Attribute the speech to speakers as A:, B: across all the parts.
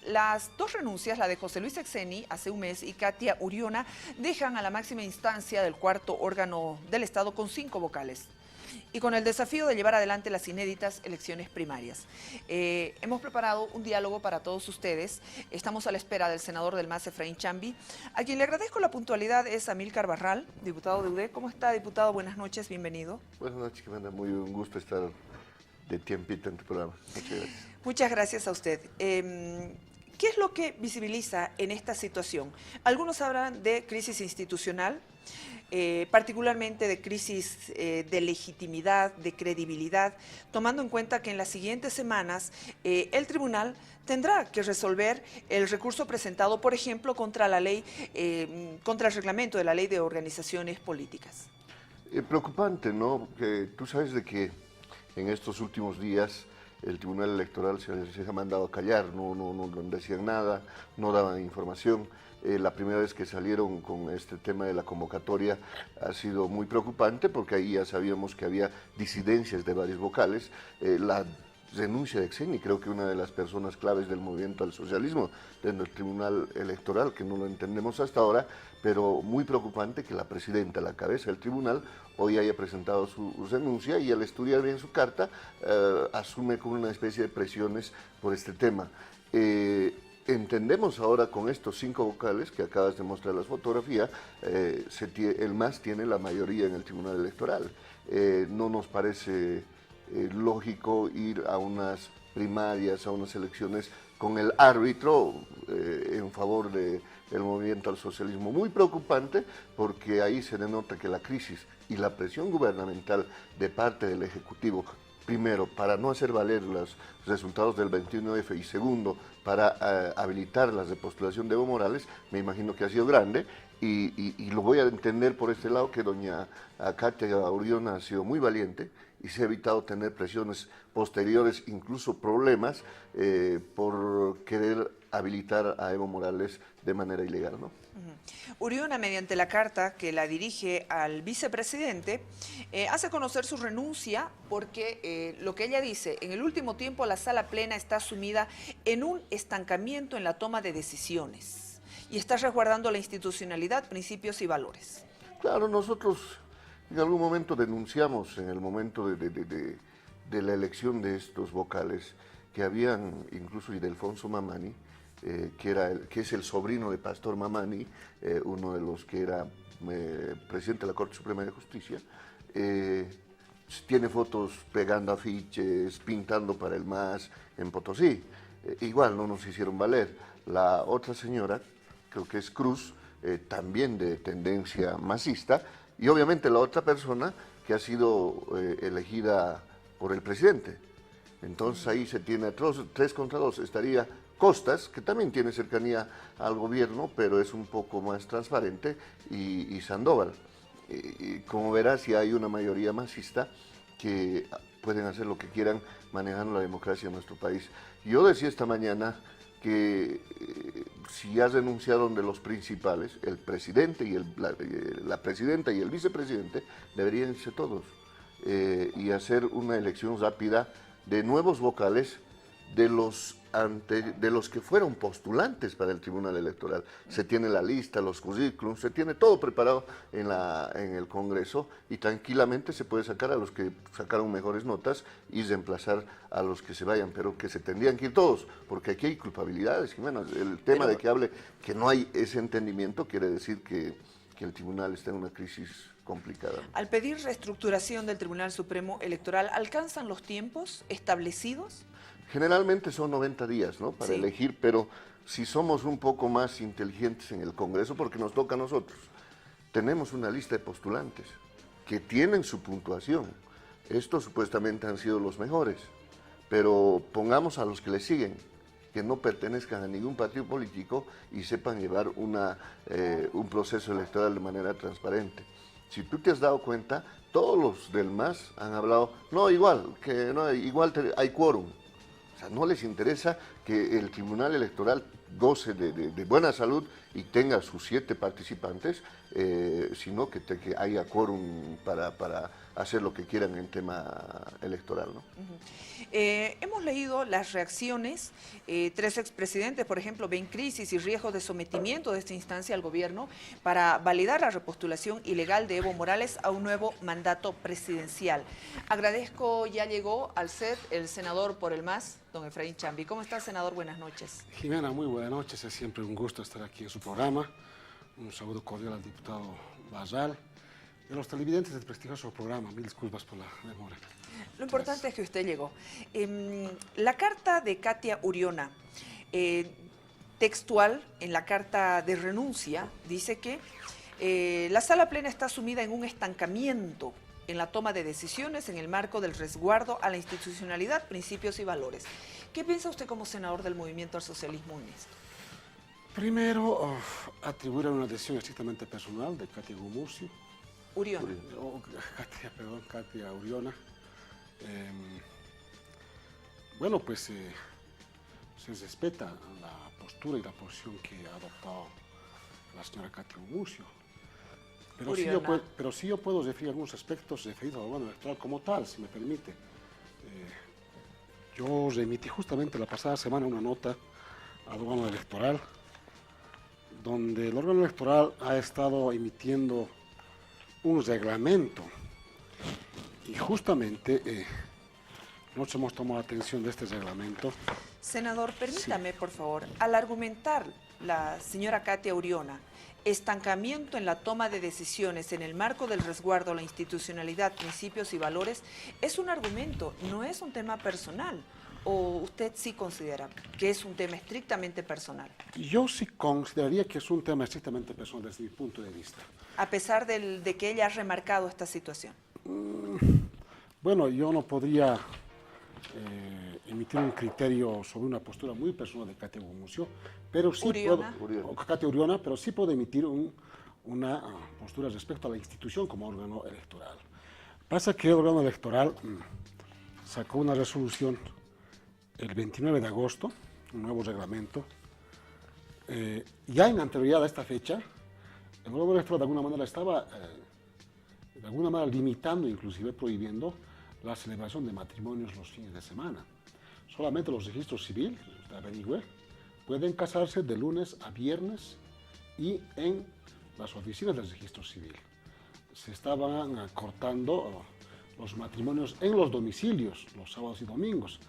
A: Las dos renuncias, la de José Luis Exeni hace un mes y Katia Uriona, dejan a la máxima instancia del cuarto órgano del Estado con 5 vocales y con el desafío de llevar adelante las inéditas elecciones primarias. Hemos preparado un diálogo para todos ustedes. Estamos a la espera del senador del MAS, Efraín Chambi, a quien le agradezco la puntualidad. Es Amílcar Barral, diputado de UD. ¿Cómo está, diputado? Buenas noches, bienvenido.
B: Buenas noches, que me da muy un gusto estar de tiempito en tu programa. Muchas gracias.
A: Muchas gracias a usted. ¿Qué es lo que visibiliza en esta situación? Algunos hablan de crisis institucional, particularmente de crisis de legitimidad, de credibilidad, tomando en cuenta que en las siguientes semanas el tribunal tendrá que resolver el recurso presentado, por ejemplo, contra la ley, contra el reglamento de la Ley de Organizaciones Políticas.
B: Preocupante, ¿no? Que tú sabes de que en estos últimos días el Tribunal Electoral se ha mandado a callar, no decían nada, no daban información. La primera vez que salieron con este tema de la convocatoria ha sido muy preocupante porque ahí ya sabíamos que había disidencias de varios vocales. La renuncia de Exeni, creo que una de las personas claves del movimiento al socialismo dentro del Tribunal Electoral, que no lo entendemos hasta ahora, pero muy preocupante que la presidenta, la cabeza del tribunal, hoy haya presentado su renuncia y al estudiar bien su carta asume como una especie de presiones por este tema. Entendemos ahora con estos 5 vocales que acabas de mostrar las fotografías, el MAS tiene la mayoría en el Tribunal Electoral. No nos parece lógico ir a unas primarias, a unas elecciones con el árbitro en favor del movimiento al socialismo. Muy preocupante porque ahí se denota que la crisis y la presión gubernamental de parte del Ejecutivo, primero, para no hacer valer los resultados del 21F y segundo, para habilitar la repostulación de Evo Morales, me imagino que ha sido grande y lo voy a entender por este lado que doña Katia Uriona ha sido muy valiente y se ha evitado tener presiones posteriores, incluso problemas, por querer habilitar a Evo Morales de manera ilegal, ¿no?
A: Uriona, mediante la carta que la dirige al vicepresidente, hace conocer su renuncia porque lo que ella dice, en el último tiempo la sala plena está sumida en un estancamiento en la toma de decisiones y está resguardando la institucionalidad, principios y valores.
B: Claro, nosotros en algún momento denunciamos, en el momento de la elección de estos vocales, que habían, incluso Ildefonso Mamani, que es el sobrino de Pastor Mamani, uno de los que era presidente de la Corte Suprema de Justicia, tiene fotos pegando afiches, pintando para el MAS en Potosí. Igual no nos hicieron valer. La otra señora, creo que es Cruz, también de tendencia masista, y obviamente la otra persona que ha sido elegida por el presidente. Entonces ahí se tiene 3 contra 2, estaría Costas, que también tiene cercanía al gobierno, pero es un poco más transparente, y Sandoval. Como verás, si hay una mayoría masista que pueden hacer lo que quieran manejando la democracia en nuestro país. Yo decía esta mañana que si has renunciado de los principales, el presidente y la presidenta y el vicepresidente deberían irse todos y hacer una elección rápida de nuevos vocales de los que fueron postulantes para el Tribunal Electoral. Se tiene la lista, los currículums, se tiene todo preparado en el Congreso y tranquilamente se puede sacar a los que sacaron mejores notas y reemplazar a los que se vayan, pero que se tendrían que ir todos, porque aquí hay culpabilidades. Jimena, el tema de que hable que no hay ese entendimiento quiere decir que el Tribunal está en una crisis complicada.
A: Al pedir reestructuración del Tribunal Supremo Electoral, ¿alcanzan los tiempos establecidos?
B: Generalmente son 90 días, ¿no?, para
A: sí,
B: elegir, pero si somos un poco más inteligentes en el Congreso, porque nos toca a nosotros, tenemos una lista de postulantes que tienen su puntuación. Estos supuestamente han sido los mejores, pero pongamos a los que le siguen, que no pertenezcan a ningún partido político y sepan llevar un proceso electoral de manera transparente. Si tú te has dado cuenta, todos los del MAS han hablado, no, igual, que no, igual hay quórum. O sea, no les interesa que el Tribunal Electoral goce de buena salud y tenga sus 7 participantes, sino que haya quórum para hacer lo que quieran en tema electoral, ¿no?
A: Hemos leído las reacciones, 3 expresidentes, por ejemplo, ven crisis y riesgos de sometimiento de esta instancia al gobierno para validar la repostulación ilegal de Evo Morales a un nuevo mandato presidencial. Agradezco, ya llegó al set el senador por el MAS, don Efraín Chambi. ¿Cómo está, senador? Buenas noches.
C: Jimena, muy buenas noches, es siempre un gusto estar aquí en su programa. Un saludo cordial al diputado Barral y a los televidentes del prestigioso programa. Mil disculpas por la demora.
A: Lo importante es que usted llegó. La carta de Katia Uriona, textual, en la carta de renuncia, dice que la sala plena está sumida en un estancamiento en la toma de decisiones en el marco del resguardo a la institucionalidad, principios y valores. ¿Qué piensa usted como senador del Movimiento al Socialismo en esto?
C: Primero, atribuir a una decisión estrictamente personal de Katia Gumuzio.
A: Uriona.
C: Katia Uriona. Bueno, pues se respeta la postura y la posición que ha adoptado la señora Katia Gumuzio. Pero sí yo puedo referir algunos aspectos referidos al órgano electoral como tal, si me permite. Yo remití justamente la pasada semana una nota al órgano electoral, donde el órgano electoral ha estado emitiendo un reglamento y justamente nosotros hemos tomado atención de este reglamento.
A: Senador, permítame, por favor, al argumentar la señora Katia Uriona estancamiento en la toma de decisiones en el marco del resguardo a la institucionalidad, principios y valores, es un argumento, no es un tema personal. ¿O usted sí considera que es un tema estrictamente personal?
C: Yo sí consideraría que es un tema estrictamente personal desde mi punto de vista.
A: A pesar de que ella ha remarcado esta situación.
C: Bueno, yo no podría emitir un criterio sobre una postura muy personal de Katia Gumuzio, pero sí Katia Uriona, pero sí puedo emitir una postura respecto a la institución como órgano electoral. Pasa que el órgano electoral sacó una resolución el 29 de agosto, un nuevo reglamento. Ya en anterioridad a esta fecha, el órgano electoral de alguna manera estaba limitando, inclusive prohibiendo, la celebración de matrimonios los fines de semana. Solamente los registros civiles, usted averigüe, pueden casarse de lunes a viernes y en las oficinas del registro civil. Se estaban cortando los matrimonios en los domicilios, los sábados y domingos.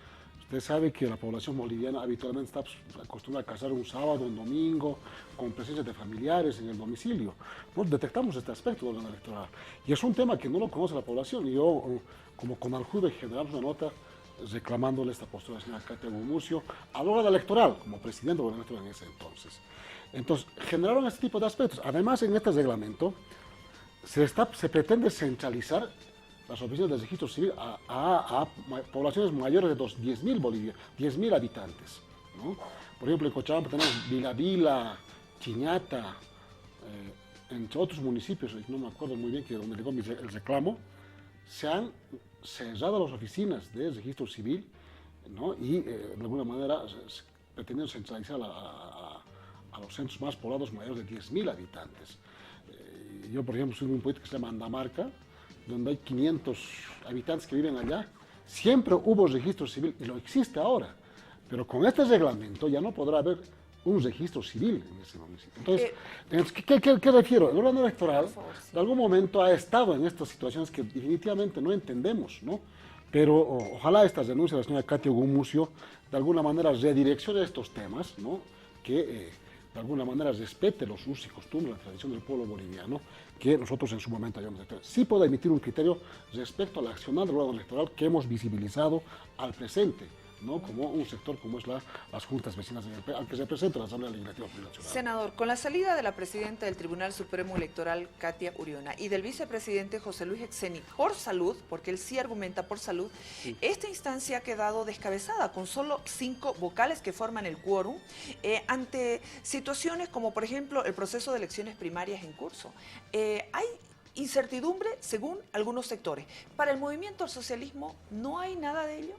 C: Usted sabe que la población boliviana habitualmente está acostumbrada a casar un sábado, un domingo, con presencia de familiares en el domicilio. Nosotros detectamos este aspecto del órgano electoral. Y es un tema que no lo conoce la población. Y yo, como Conaljuve, generamos una nota reclamándole esta postura de la señora Katia Gumuzio a la hora electoral, como presidente del órgano electoral en ese entonces. Entonces, generaron este tipo de aspectos. Además, en este reglamento se pretende centralizar las oficinas del registro civil a poblaciones mayores de 10.000 habitantes, ¿no? Por ejemplo, en Cochabamba tenemos Vila, Chiñata, entre otros municipios, no me acuerdo muy bien, que donde llegó el reclamo, se han cerrado las oficinas del registro civil, ¿no? Y de alguna manera pretendiendo centralizar a los centros más poblados mayores de 10.000 habitantes. Yo, por ejemplo, soy de un pueblo que se llama Andamarca, donde hay 500 habitantes que viven allá. Siempre hubo registro civil y lo existe ahora, pero con este reglamento ya no podrá haber un registro civil en ese municipio. Entonces, ¿qué refiero? El órgano electoral de algún momento ha estado en estas situaciones que definitivamente no entendemos, ¿no? Pero ojalá estas denuncias de la señora Katia Gumuzio de alguna manera redireccione estos temas, ¿no? Que de alguna manera respete los usos y costumbres, la tradición del pueblo boliviano, que nosotros en su momento hayamos detenido. Sí puedo emitir un criterio respecto al accionar del órgano electoral que hemos visibilizado al presente, ¿no? Como un sector como es las juntas vecinas al que se presenta la Asamblea Legislativa Plurinacional.
A: Senador, con la salida de la presidenta del Tribunal Supremo Electoral, Katia Uriona, y del vicepresidente José Luis Exeni, por salud, porque él sí argumenta por salud, sí, esta instancia ha quedado descabezada con solo 5 vocales que forman el quórum ante situaciones como, por ejemplo, el proceso de elecciones primarias en curso. Hay incertidumbre según algunos sectores. Para el movimiento al socialismo, ¿no hay nada de ello?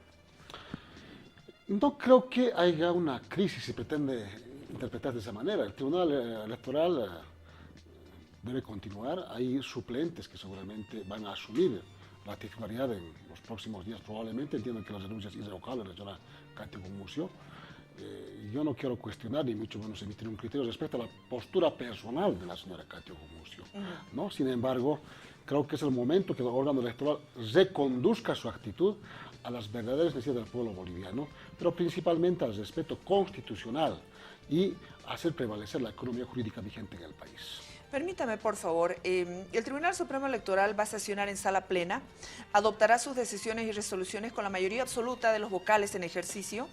C: No creo que haya una crisis, si pretende interpretar de esa manera. El Tribunal Electoral debe continuar. Hay suplentes que seguramente van a asumir la titularidad en los próximos días probablemente. Entiendo que las renuncias irrevocables la señora Katia Gumucio. Yo no quiero cuestionar ni mucho menos emitir un criterio respecto a la postura personal de la señora Katia Gumucio, ¿no? Sin embargo, creo que es el momento que el órgano electoral reconduzca su actitud a las verdaderas necesidades del pueblo boliviano, pero principalmente al respeto constitucional y hacer prevalecer la economía jurídica vigente en el país.
A: Permítame, por favor, el Tribunal Supremo Electoral va a sesionar en sala plena, adoptará sus decisiones y resoluciones con la mayoría absoluta de los vocales en ejercicio,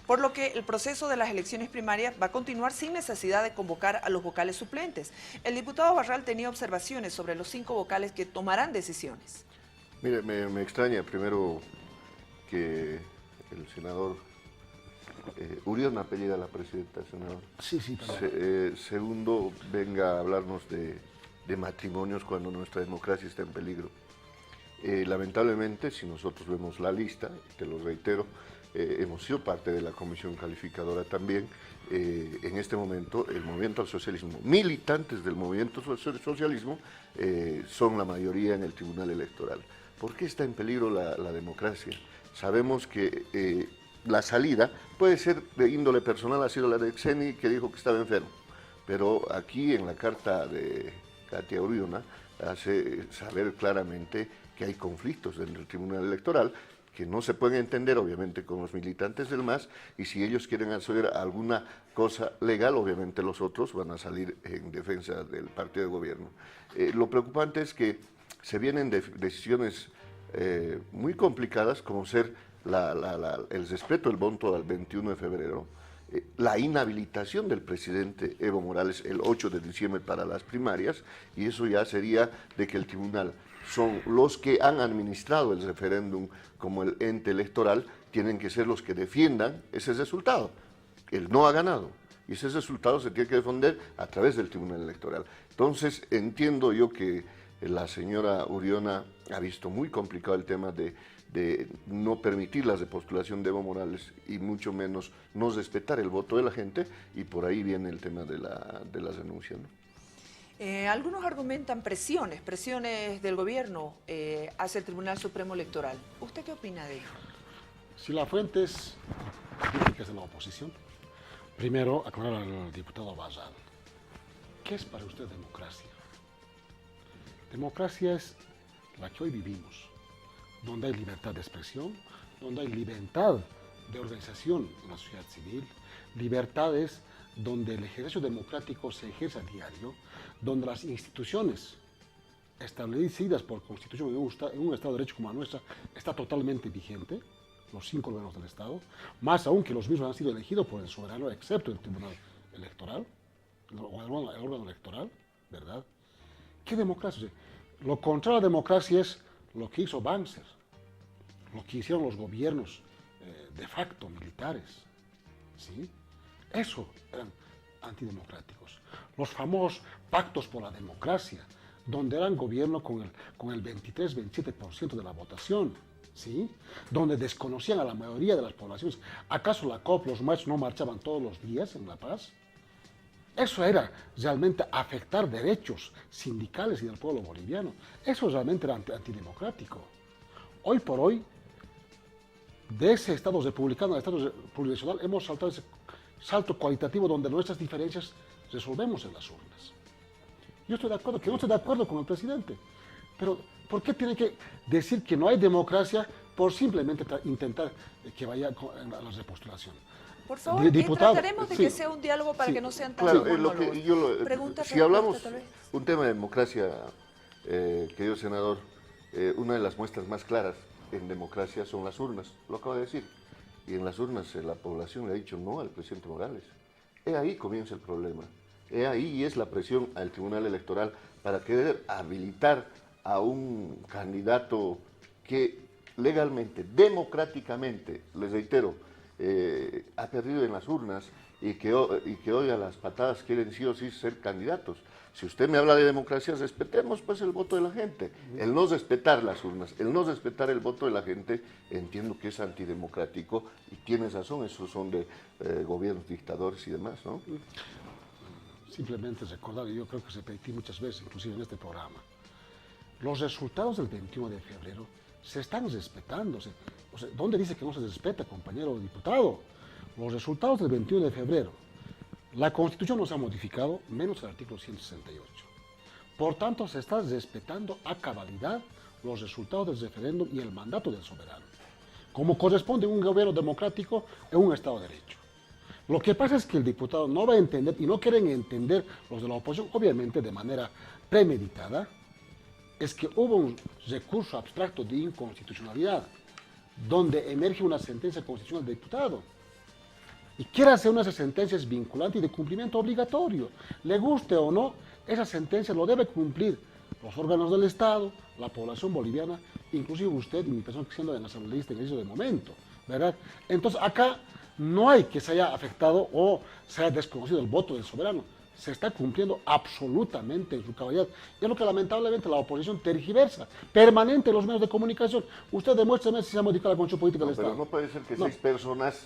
A: por lo que el proceso de las elecciones primarias va a continuar sin necesidad de convocar a los vocales suplentes. El diputado Barral tenía observaciones sobre los 5 vocales que tomarán decisiones.
B: Mire, me extraña primero que el senador Uriona apellida a la presidenta, senador.
C: Sí, sí,
B: Segundo, venga a hablarnos de matrimonios cuando nuestra democracia está en peligro. Lamentablemente, si nosotros vemos la lista, te lo reitero, hemos sido parte de la comisión calificadora también. En este momento, el movimiento al socialismo, militantes del movimiento al socialismo, son la mayoría en el Tribunal Electoral. ¿Por qué está en peligro la democracia? Sabemos que la salida puede ser de índole personal, ha sido la de Xeni, que dijo que estaba enfermo, pero aquí en la carta de Katia Uriona hace saber claramente que hay conflictos dentro del Tribunal Electoral que no se pueden entender obviamente con los militantes del MAS, y si ellos quieren hacer alguna cosa legal, obviamente los otros van a salir en defensa del partido de gobierno. Lo preocupante es que se vienen decisiones muy complicadas, como ser el respeto del voto al 21 de febrero, la inhabilitación del presidente Evo Morales el 8 de diciembre para las primarias, y eso ya sería de que el tribunal son los que han administrado el referéndum como el ente electoral, tienen que ser los que defiendan ese resultado. Él no ha ganado, y ese resultado se tiene que defender a través del Tribunal Electoral. Entonces, entiendo yo que la señora Uriona ha visto muy complicado el tema de no permitir la repostulación de Evo Morales y mucho menos no respetar el voto de la gente, y por ahí viene el tema de la renuncia, ¿no?
A: Algunos argumentan presiones del gobierno hacia el Tribunal Supremo Electoral. ¿Usted qué opina de ello?
C: Si la fuente es críticas de la oposición, primero aclarar al diputado Barral, ¿qué es para usted democracia? Democracia es la que hoy vivimos, donde hay libertad de expresión, donde hay libertad de organización en la sociedad civil, libertades donde el ejercicio democrático se ejerce a diario, donde las instituciones establecidas por Constitución en un Estado de Derecho como la nuestra está totalmente vigente, los 5 órganos del Estado, más aún que los mismos han sido elegidos por el soberano, excepto el Tribunal Electoral, o el órgano electoral, ¿verdad? ¿Qué democracia? Lo contrario a la democracia es lo que hizo Banzer, lo que hicieron los gobiernos de facto militares, ¿sí? Eso eran antidemocráticos. Los famosos pactos por la democracia, donde eran gobierno con el 23-27% de la votación, ¿sí? Donde desconocían a la mayoría de las poblaciones. ¿Acaso la COP, los maestros no marchaban todos los días en La Paz? Eso era realmente afectar derechos sindicales y del pueblo boliviano. Eso realmente era antidemocrático. Hoy por hoy, de ese Estado republicano al Estado plurinacional, hemos saltado ese salto cualitativo donde nuestras diferencias resolvemos en las urnas. Yo estoy de acuerdo, que no estoy de acuerdo con el presidente, pero ¿por qué tiene que decir que no hay democracia por simplemente intentar que vaya a la repostulación?
A: Por favor, trataremos de que sea un diálogo para que no sean tan
B: monólogos. Si hablamos un tema de democracia, querido senador, una de las muestras más claras en democracia son las urnas, lo acabo de decir. Y en las urnas la población le ha dicho no al presidente Morales. Ahí comienza el problema. Ahí es la presión al Tribunal Electoral para querer habilitar a un candidato que legalmente, democráticamente, les reitero, ha perdido en las urnas y que hoy a las patadas quieren sí o sí ser candidatos. Si usted me habla de democracia, respetemos pues el voto de la gente. El no respetar las urnas, el no respetar el voto de la gente, entiendo que es antidemocrático, y tienes razón, esos son de gobiernos dictadores y demás, ¿no?
C: Simplemente recordar, y yo creo que se repetí muchas veces, inclusive en este programa, los resultados del 21 de febrero se están respetando. O sea, ¿dónde dice que no se respeta, compañero diputado? Los resultados del 21 de febrero, la Constitución no se ha modificado, menos el artículo 168. Por tanto, se está respetando a cabalidad los resultados del referéndum y el mandato del soberano, como corresponde a un gobierno democrático en un Estado de Derecho. Lo que pasa es que el diputado no va a entender, y no quieren entender los de la oposición, obviamente de manera premeditada, es que hubo un recurso abstracto de inconstitucionalidad, donde emerge una sentencia constitucional del diputado. Y quiere hacer una sentencia vinculante y de cumplimiento obligatorio. Le guste o no, esa sentencia lo debe cumplir los órganos del Estado, la población boliviana, inclusive usted y mi persona que siendo nacionalista en ese de momento, ¿verdad? Entonces acá no hay que se haya afectado o se haya desconocido el voto del soberano. Se está cumpliendo absolutamente en su cabalidad. Y es lo que lamentablemente la oposición tergiversa permanente en los medios de comunicación. Usted demuéstrame si se ha modificado la constitución política del Estado.
B: Pero no puede ser que 6 personas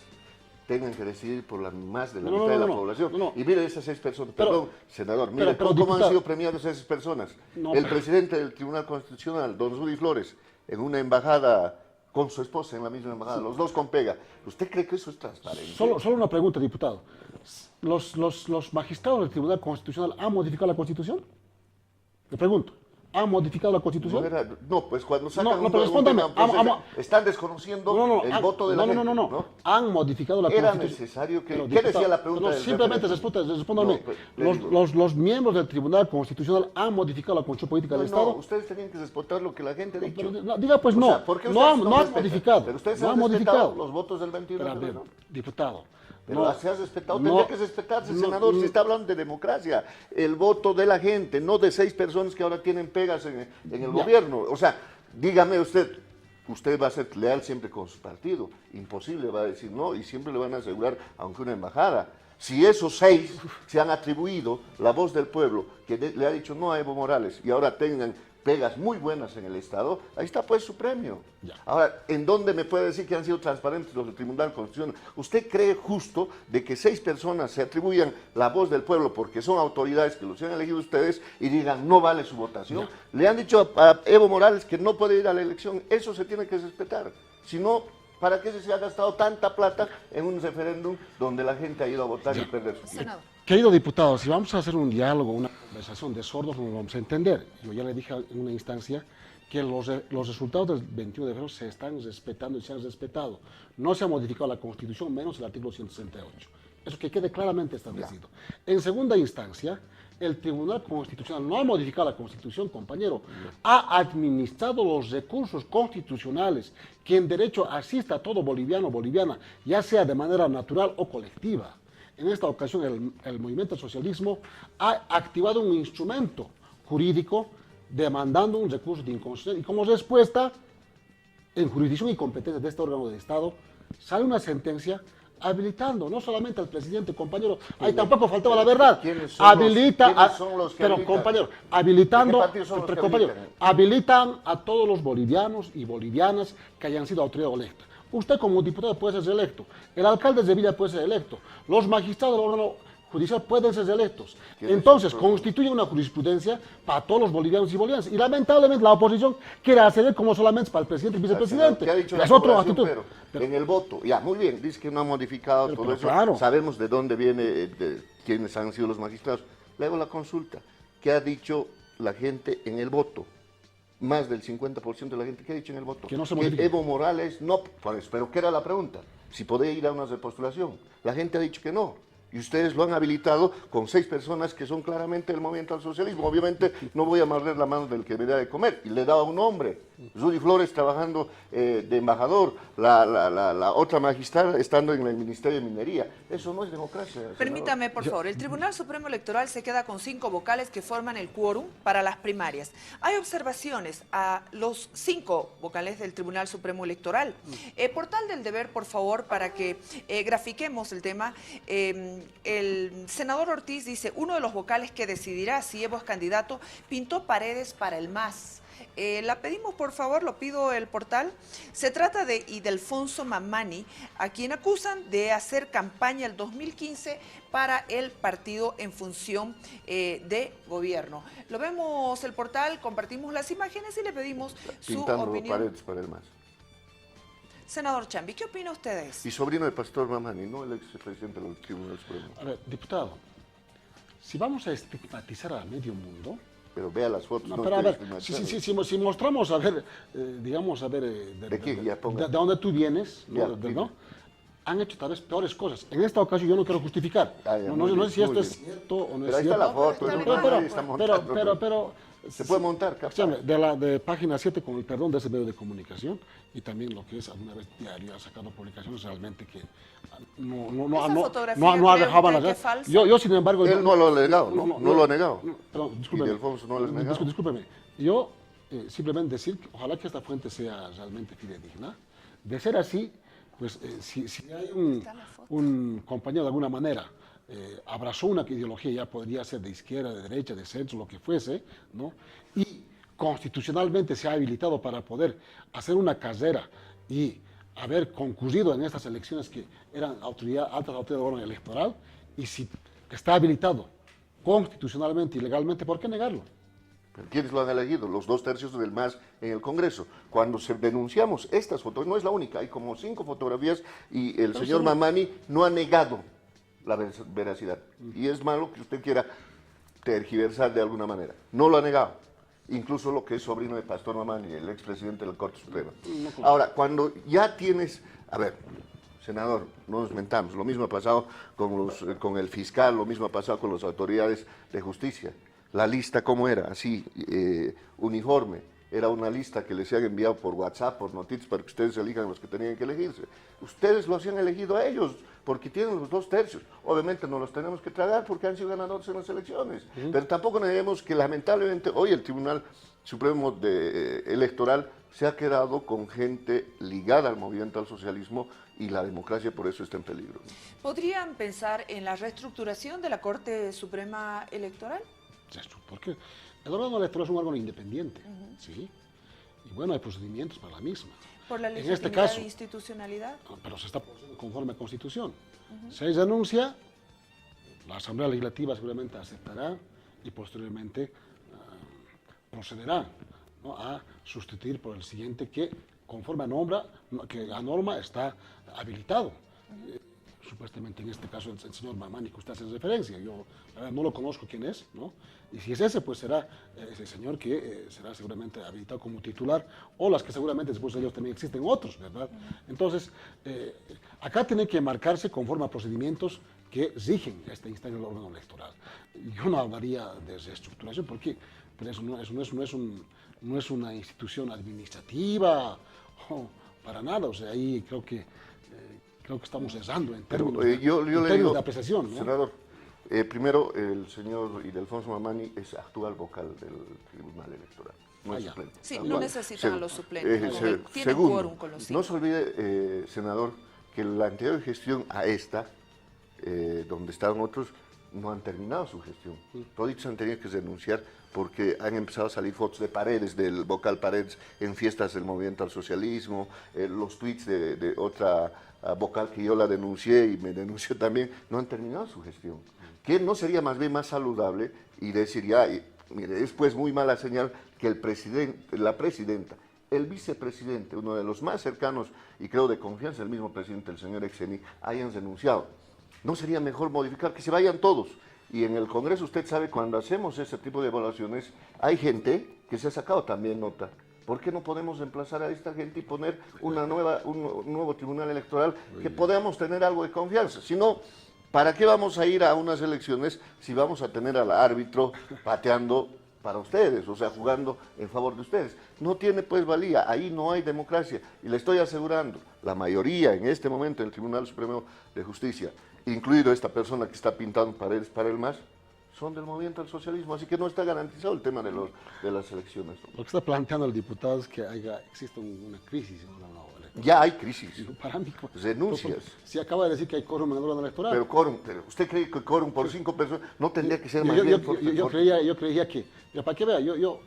B: tengan que decidir por más de la
C: No,
B: mitad de la
C: no,
B: población.
C: no.
B: Y mire esas 6 personas,
C: Pero-
B: perdón, senador, mire
C: pero,
B: cómo
C: diputado,
B: han sido premiadas esas personas.
C: No,
B: El
C: pero-
B: presidente del Tribunal Constitucional, don Rudy Flores, en una embajada con su esposa en la misma embajada, los dos con pega. ¿Usted cree que eso es transparente?
C: Solo una pregunta, diputado. ¿Los magistrados del Tribunal Constitucional han modificado la Constitución? Le pregunto. ¿Han modificado la Constitución?
B: No, pues cuando sacan
C: No, pero respóndame.
B: están desconociendo el voto de la gente.
C: No. Han modificado la
B: Era
C: Constitución.
B: necesario que...
C: Pero,
B: ¿Qué
C: diputado,
B: decía la pregunta
C: no,
B: del
C: simplemente
B: referéndum?
C: respóndame.
B: No, pues, le digo.
C: Los miembros del Tribunal Constitucional han modificado la Constitución política del Estado.
B: No, ustedes tenían que respetar lo que la gente ha dicho.
C: Pero, diga pues
B: O
C: no.
B: sea, ¿por qué
C: No
B: ustedes
C: han
B: respetan?
C: modificado.
B: Pero ustedes
C: no
B: han
C: han
B: respetado
C: modificado.
B: los votos del 21 de
C: Pero,
B: febrero.
C: diputado.
B: Pero se ha respetado,
C: no,
B: tendría que respetarse,
C: no,
B: senador,
C: no.
B: se está hablando de democracia, el voto de la gente, no de 6 personas que ahora tienen pegas en el gobierno. O sea, dígame usted va a ser leal siempre con su partido, imposible va a decir no y siempre le van a asegurar, aunque una embajada. Si esos 6 se han atribuido la voz del pueblo, que le ha dicho no a Evo Morales, y ahora tengan pegas muy buenas en el Estado, ahí está pues su premio.
C: Ya.
B: Ahora, ¿en dónde me puede decir que han sido transparentes los del Tribunal Constitucional? ¿Usted cree justo de que 6 personas se atribuyan la voz del pueblo porque son autoridades que los han elegido ustedes y digan no vale su votación?
C: Ya.
B: Le han dicho a Evo Morales que no puede ir a la elección, eso se tiene que respetar. Si no, ¿para qué se ha gastado tanta plata en un referéndum donde la gente ha ido a votar y perder su tiempo?
A: Senador.
C: Querido diputado, si vamos a hacer un diálogo, una conversación de sordos, no lo vamos a entender. Yo ya le dije en una instancia que los resultados del 21 de febrero se están respetando y se han respetado. No se ha modificado la Constitución, menos el artículo 168. Eso que quede claramente establecido. En segunda instancia, el Tribunal Constitucional no ha modificado la Constitución, compañero. Ha administrado los recursos constitucionales que en derecho asista a todo boliviano o boliviana, ya sea de manera natural o colectiva. En esta ocasión, el movimiento socialismo ha activado un instrumento jurídico demandando un recurso de inconstitucionalidad y como respuesta, en jurisdicción y competencia de este órgano de Estado, sale una sentencia habilitando no solamente al presidente, compañero, ahí tampoco faltaba la verdad,
B: ¿Quiénes son
C: habilita,
B: los que
C: pero
B: habilitan?
C: compañero, habilitando,
B: ¿De qué partidos son los que
C: compañero,
B: habilitan?
C: habilitan a todos los bolivianos y bolivianas que hayan sido autoridad electa. Usted como diputado puede ser electo, el alcalde de Villa puede ser electo, los magistrados del órgano judicial pueden ser electos. Entonces, constituye una jurisprudencia para todos los bolivianos y bolivianas. Y lamentablemente la oposición quiere hacer como solamente para el presidente y vicepresidente.
B: ¿Qué ha dicho
C: Es
B: la
C: otra
B: población,
C: actitud.
B: pero en el voto, ya, muy bien, dice que no ha modificado todo
C: pero
B: eso,
C: claro.
B: sabemos de dónde viene, de quiénes han sido los magistrados. Le hago la consulta, ¿qué ha dicho la gente en el voto? Más del 50% de la gente, ¿qué ha dicho en el voto?
C: Que no se modifique.
B: Evo Morales, no, pues, pero ¿qué era la pregunta? Si podía ir a una repostulación. La gente ha dicho que no. Y ustedes lo han habilitado con 6 personas que son claramente del movimiento al socialismo. Obviamente no voy a morder la mano del que me da de comer. Y le he dado un nombre. Rudy Flores trabajando de embajador, la otra magistrada estando en el Ministerio de Minería. Eso no es democracia. senador.
A: Permítame, por favor. El Tribunal Supremo Electoral se queda con 5 vocales que forman el quórum para las primarias. Hay observaciones a los 5 vocales del Tribunal Supremo Electoral. Portal del Deber, por favor, para que grafiquemos el tema. El senador Ortiz dice, uno de los vocales que decidirá si Evo es candidato pintó paredes para el MAS. La pedimos, por favor, lo pido el portal. Se trata de Ildefonso Mamani, a quien acusan de hacer campaña el 2015 para el partido en función de gobierno. Lo vemos el portal, compartimos las imágenes y le pedimos su
B: Pintando
A: opinión.
B: paredes para el MAS.
A: Senador Chambi, ¿qué opina ustedes?
B: Y sobrino del pastor Mamani, no el expresidente del Tribunal Supremo.
C: A ver, diputado, si vamos a estigmatizar al medio mundo,
B: Pero vea las fotos.
C: no,
B: no
C: pero a
B: esté
C: ver,
B: estigmatizando.
C: si mostramos, a ver, digamos, a ver,
B: ¿De qué? Ya ponga.
C: de dónde tú vienes,
B: Ya,
C: ¿no?
B: diga.
C: ¿no? Han hecho tal vez peores cosas. En esta ocasión yo no quiero justificar.
B: Ah, ya,
C: no,
B: muy
C: no
B: bien,
C: sé si esto
B: muy
C: es
B: bien.
C: cierto o no
B: Pero
C: es
B: ahí está
C: cierto.
B: la foto,
A: Pero
B: ¿no?
A: está
B: Nadie está montando,
C: pero
B: se puede montar, capaz.
C: escúchame, de página 7, con el perdón de ese medio de comunicación, y también lo que es alguna vez diario, ha sacado publicaciones realmente que
A: Esa fotografía,
C: no
A: ¿cree
C: agajaban
A: usted
C: las...
A: que es falsa?
C: Yo, sin embargo...
B: Él no lo ha negado, ¿no? No lo ha negado.
C: Perdón, discúlpeme.
B: Ildefonso no lo ha negado.
C: Discúlpeme. Yo simplemente decir que ojalá que esta fuente sea realmente fidedigna. De ser así, pues si hay un compañero de alguna manera abrazó una ideología, ya podría ser de izquierda, de derecha, de centro, lo que fuese, ¿no? Y constitucionalmente se ha habilitado para poder hacer una carrera y haber concurrido en estas elecciones que eran altas autoridades de orden electoral, y si está habilitado constitucionalmente y legalmente, ¿por qué negarlo?
B: ¿Pero quiénes lo han elegido? Los 2/3 del MAS en el Congreso. Cuando denunciamos estas fotos, no es la única, hay como 5 fotografías y el señor Mamani no ha negado la veracidad. Y es malo que usted quiera tergiversar de alguna manera. No lo ha negado. Incluso lo que es sobrino de Pastor Mamani, el expresidente de la Corte Suprema. Ahora, cuando ya tienes... A ver, senador, no nos mentamos. Lo mismo ha pasado con el fiscal, lo mismo ha pasado con las autoridades de justicia. La lista, ¿cómo era? Así, uniforme. Era una lista que les han enviado por WhatsApp, por noticias, para que ustedes elijan los que tenían que elegirse. Ustedes los han elegido a ellos, porque tienen los 2/3. Obviamente no los tenemos que tragar porque han sido ganadores en las elecciones. Pero tampoco neguemos que lamentablemente hoy el Tribunal Supremo Electoral se ha quedado con gente ligada al movimiento al socialismo y la democracia por eso está en peligro.
A: ¿Podrían pensar en la reestructuración de la Corte Suprema Electoral?
C: Porque el órgano electoral es un órgano independiente, ¿sí? Y bueno, hay procedimientos para la misma.
A: Por la
C: En
A: legitimidad
C: este caso,
A: e institucionalidad.
C: pero se está produciendo conforme a Constitución. Si hay renuncia, la Asamblea Legislativa seguramente aceptará y posteriormente procederá, ¿no?, a sustituir por el siguiente que, conforme a norma, está habilitado. Supuestamente en este caso el señor Mamani, que usted hace referencia. Yo no lo conozco quién es, ¿no? Y si es ese, pues será ese señor que será seguramente habilitado como titular, o las que seguramente después de ellos también existen otros, ¿verdad? Entonces, acá tiene que marcarse conforme a procedimientos que rigen esta instancia del órgano electoral. Yo no hablaría de reestructuración porque pues eso no es una institución administrativa, para nada. O sea, ahí creo que estamos errando en términos, de apreciación, ¿no?
B: Senador, primero, el señor Ildefonso Mamani es actual vocal del Tribunal Electoral. No es suplente.
A: Sí,
B: Actual.
A: no necesitan a los suplentes. Tienen
B: Segundo,
A: quórum con los 5.
B: no se olvide, senador, que la anterior gestión a esta, donde estaban otros, no han terminado su gestión. Toditos han tenido que renunciar porque han empezado a salir fotos de Paredes, del vocal Paredes, en fiestas del movimiento al socialismo, los tweets de otra vocal que yo la denuncié y me denunció también, no han terminado su gestión. ¿Que no sería más bien más saludable y decir ya, mire, es pues muy mala señal que el presidente, la presidenta, el vicepresidente, uno de los más cercanos y creo de confianza, el mismo presidente, el señor Exeni, hayan renunciado? ¿No sería mejor modificar que se vayan todos? Y en el Congreso, usted sabe, cuando hacemos ese tipo de evaluaciones, hay gente que se ha sacado también nota. ¿Por qué no podemos reemplazar a esta gente y poner un nuevo tribunal electoral que podamos tener algo de confianza? Si no, ¿para qué vamos a ir a unas elecciones si vamos a tener al árbitro pateando para ustedes, o sea, jugando en favor de ustedes? No tiene pues valía, ahí no hay democracia. Y le estoy asegurando, la mayoría en este momento en el Tribunal Supremo de Justicia, incluido esta persona que está pintando paredes para el MAS, son del movimiento al socialismo, así que no está garantizado el tema de las elecciones, ¿no?
C: Lo que está planteando el diputado es que existe una crisis en el órgano electoral.
B: Ya hay crisis,
C: Para mí,
B: renuncias.
C: Si acaba de decir que hay quórum en el órgano electoral.
B: Pero quórum, ¿usted cree que quórum por 5 personas no tendría que ser más
C: yo
B: bien?
C: creía que, para que vea, yo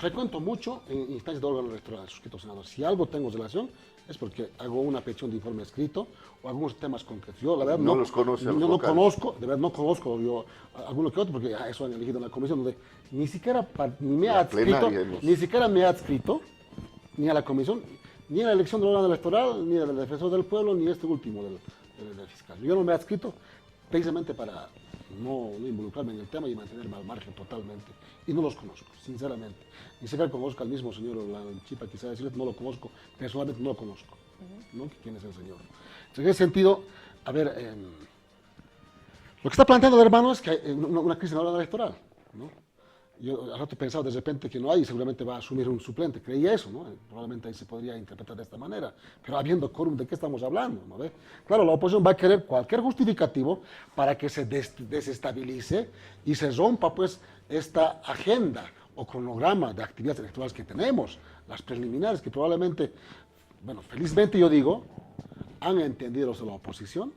C: frecuento mucho en instancias de órganos electorales, suscrito senador. Si algo tengo relación es porque hago una petición de informe escrito o algunos temas concretos. Yo, la verdad,
B: No los conoce a los
C: no
B: vocales.
C: conozco, de verdad no conozco yo alguno que otro, porque eso han elegido en la comisión, donde ni siquiera ni me ha
B: La
C: adscrito,
B: plenaria hemos-
C: ni siquiera me ha adscrito, ni a la comisión, ni a la elección del órgano electoral, ni del defensor del pueblo, ni este último del fiscal. Yo no me he adscrito precisamente para no involucrarme en el tema y mantenerme al margen totalmente. Y no los conozco, sinceramente. Ni siquiera conozco al mismo señor Lanchipa, quizá decirle, no lo conozco, personalmente no lo conozco. ¿No? ¿Quién es el señor? Entonces, en ese sentido, a ver, lo que está planteando el hermano es que hay una crisis en la hora electoral, ¿no? Yo al rato pensaba de repente que no hay y seguramente va a asumir un suplente. Creía eso, ¿no? Probablemente ahí se podría interpretar de esta manera. Pero habiendo quórum, ¿de qué estamos hablando? ¿No ve? Claro, la oposición va a querer cualquier justificativo para que se desestabilice y se rompa, pues, esta agenda o cronograma de actividades electorales que tenemos, las preliminares, que probablemente, bueno, felizmente yo digo, han entendido los de la oposición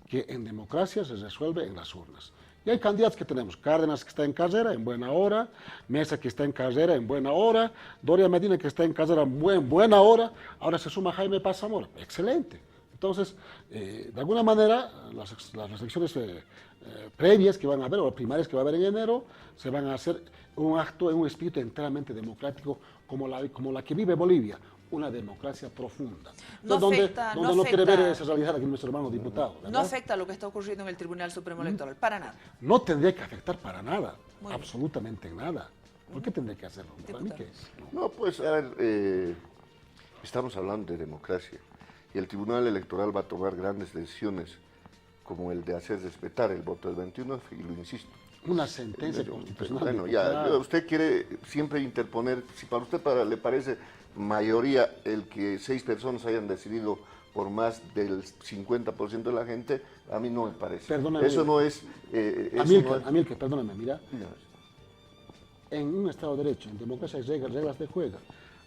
C: que en democracia se resuelve en las urnas. Y hay candidatos que tenemos, Cárdenas que está en carrera en buena hora, Mesa que está en carrera en buena hora, Doria Medina que está en carrera en buena hora, ahora se suma Jaime Paz Zamora, excelente. Entonces, de alguna manera, las elecciones previas que van a haber, o primarias que va a haber en enero, se van a hacer un acto en un espíritu enteramente democrático como la que vive Bolivia, una democracia profunda.
A: No
C: Entonces,
A: afecta-
C: donde
A: no
C: no quiere ver
A: afecta-
C: esa realidad aquí nuestro hermano diputado.
A: No
C: ¿verdad?
A: afecta lo que está ocurriendo en el Tribunal Supremo Electoral, para nada.
C: No tendría que afectar para nada,
A: Muy bien.
C: absolutamente nada. ¿Por qué tendría que hacerlo? Para mí
A: Diputado.
C: que
B: No, pues, a ver, estamos hablando de democracia y el Tribunal Electoral va a tomar grandes decisiones como el de hacer respetar el voto del 21, y lo insisto.
C: una sentencia constitucional.
B: Bueno, ya,
C: diputado.
B: usted quiere siempre interponer, si para usted le parece mayoría el que 6 personas hayan decidido por más del 50% de la gente, a mí no me parece.
C: Perdóname.
B: Eso no es... eso
C: Amílcar,
B: no es-
C: Amílcar, perdóname, mira,
B: No,
C: en un Estado de Derecho, en democracia hay reglas de juego,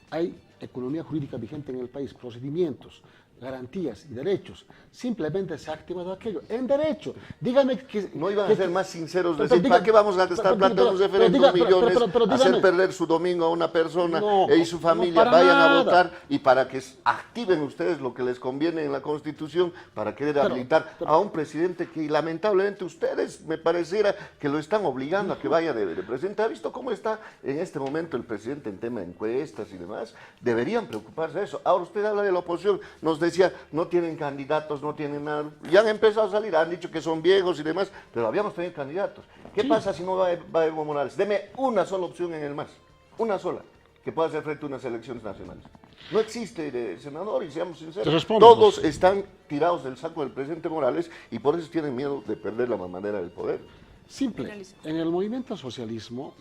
C: hay economía jurídica vigente en el país, procedimientos, garantías y derechos. Simplemente se ha activado aquello en derecho. Dígame que...
B: No iban a
C: que-
B: ser más sinceros,
C: pero
B: decir,
C: diga-
B: ¿para qué vamos a estar
C: pero-
B: planteando un
C: pero-
B: referéndum
C: pero diga-
B: millones,
C: pero
B: hacer
C: dígame.
B: perder su domingo a una persona
C: No,
B: y su
C: no,
B: familia
C: para
B: vayan
C: nada.
B: a votar y para que activen ustedes lo que les conviene en la Constitución para querer habilitar a un presidente que lamentablemente ustedes me pareciera que lo están obligando a que vaya de presidente? ¿Ha visto cómo está en este momento el presidente en tema de encuestas y demás? Deberían preocuparse de eso. Ahora usted habla de la oposición, nos decía, no tienen candidatos, no tienen nada, ya han empezado a salir, han dicho que son viejos y demás, pero habíamos tenido candidatos. ¿Qué pasa si no va Evo Morales? Deme una sola opción en el MAS, una sola, que pueda hacer frente a unas elecciones nacionales. No existe, senador, y seamos
C: Te
B: sinceros,
C: respondo,
B: todos
C: pues.
B: están tirados del saco del presidente Morales y por eso tienen miedo de perder la mamadera del poder.
C: Simple.
A: Finaliza.
C: En el movimiento al socialismo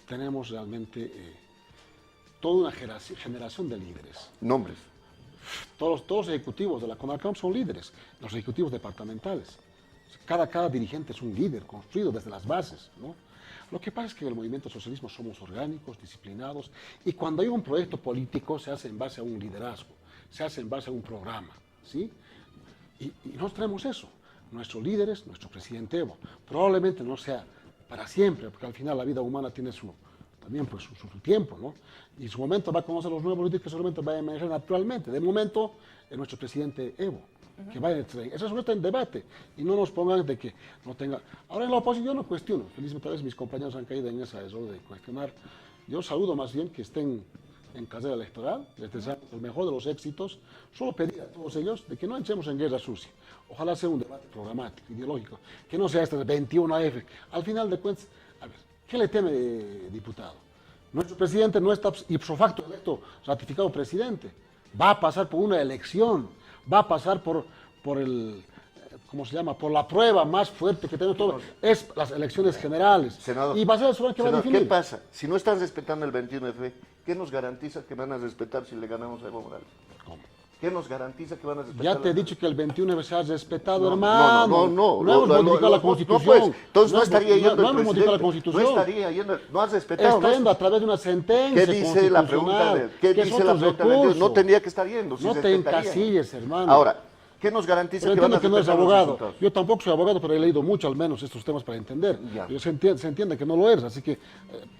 C: tenemos realmente toda una generación de líderes.
B: Nombres.
C: Todos los ejecutivos de la CONALCOM son líderes, los ejecutivos departamentales. Cada dirigente es un líder construido desde las bases, ¿no? Lo que pasa es que en el movimiento socialismo somos orgánicos, disciplinados, y cuando hay un proyecto político se hace en base a un liderazgo, se hace en base a un programa, ¿sí? Y nosotros tenemos eso. Nuestros líderes, nuestro presidente Evo, probablemente no sea para siempre, porque al final la vida humana tiene también pues, su tiempo, ¿no? Y en su momento va a conocer los nuevos líderes que solamente va a emerger naturalmente. De momento, es nuestro presidente Evo, que va en el tren. Eso es en debate. Y no nos pongan de que no tenga... Ahora en la oposición no cuestiono. Felizmente a veces mis compañeros han caído en esa error de cuestionar. Yo saludo más bien que estén en carrera electoral, les deseo el mejor de los éxitos. Solo pedir a todos ellos de que no entremos en guerra sucia. Ojalá sea un debate programático, ideológico, que no sea este de 21AF. Al final de cuentas, a ver, ¿qué le teme, diputado? Nuestro presidente no está ipso facto electo, ratificado presidente. Va a pasar por una elección, va a pasar por el, ¿cómo se llama? Por la prueba más fuerte que tenemos todos, es las elecciones generales.
B: Senador,
C: y va a ser el soberano que va a
B: senador,
C: definir.
B: ¿qué pasa? Si no están respetando el 21F, ¿qué nos garantiza que van a respetar si le ganamos a Evo Morales?
C: ¿Cómo?
B: ¿Qué nos garantiza que van a respetar?
C: Ya te he dicho que el 21 se ha respetado,
B: No,
C: hermano.
B: no
C: hemos modificado la Constitución.
B: pues, entonces no estaría yendo
C: No
B: el
C: hemos modificado la
B: presidente,
C: Constitución.
B: no estaría yendo, no has respetado.
C: Está
B: ¿no?
C: yendo a través de una sentencia
B: ¿Qué dice la pregunta?
C: constitucional,
B: ¿Qué
C: que es
B: dice la
C: otro
B: pregunta?
C: recurso.
B: No tendría que estar yendo. Si
C: No te
B: respetaría.
C: encasilles, hermano.
B: Ahora, ¿Qué nos garantiza
C: Pero
B: que van a
C: entiendo que no es
B: respetar los
C: abogado.
B: resultados?
C: Yo tampoco soy abogado, pero he leído mucho al menos estos temas para entender.
B: Ya.
C: Se entiende que no lo eres, así que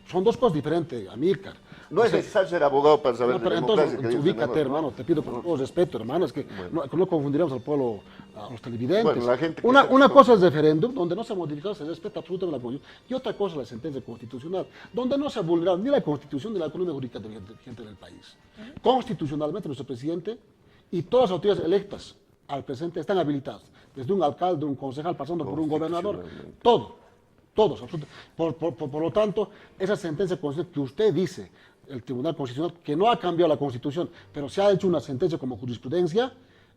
C: son dos cosas diferentes, Amílcar.
B: No es necesario ser abogado para saber
C: No,
B: de
C: pero
B: democracia.
C: entonces,
B: queridos
C: ubícate,
B: amigos, ¿no?
C: hermano, te pido por todo respeto, hermano, es que no confundiremos al pueblo, a los televidentes.
B: Bueno, la gente que
C: Una
B: está-
C: cosa es referéndum, donde no se ha modificado, se respeta absolutamente la Constitución, y otra cosa es la sentencia constitucional, donde no se ha vulnerado ni la Constitución ni la economía jurídica vigente del país. Constitucionalmente, nuestro presidente y todas las autoridades electas al presente están habilitadas, desde un alcalde, un concejal, pasando por un gobernador, todos, absolutamente. Por lo tanto, esa sentencia constitucional que usted dice, el Tribunal Constitucional, que no ha cambiado la Constitución, pero se ha hecho una sentencia como jurisprudencia,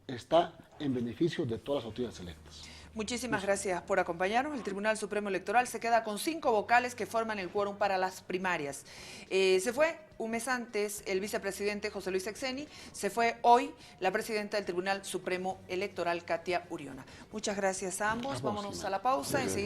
C: está en beneficio de todas las autoridades electas.
A: Muchísimas gracias por acompañarnos. El Tribunal Supremo Electoral se queda con 5 vocales que forman el quórum para las primarias. Se fue un mes antes el vicepresidente José Luis Exeni, se fue hoy la presidenta del Tribunal Supremo Electoral, Katia Uriona. Muchas gracias a ambos. Vámonos a la pausa. Enseguida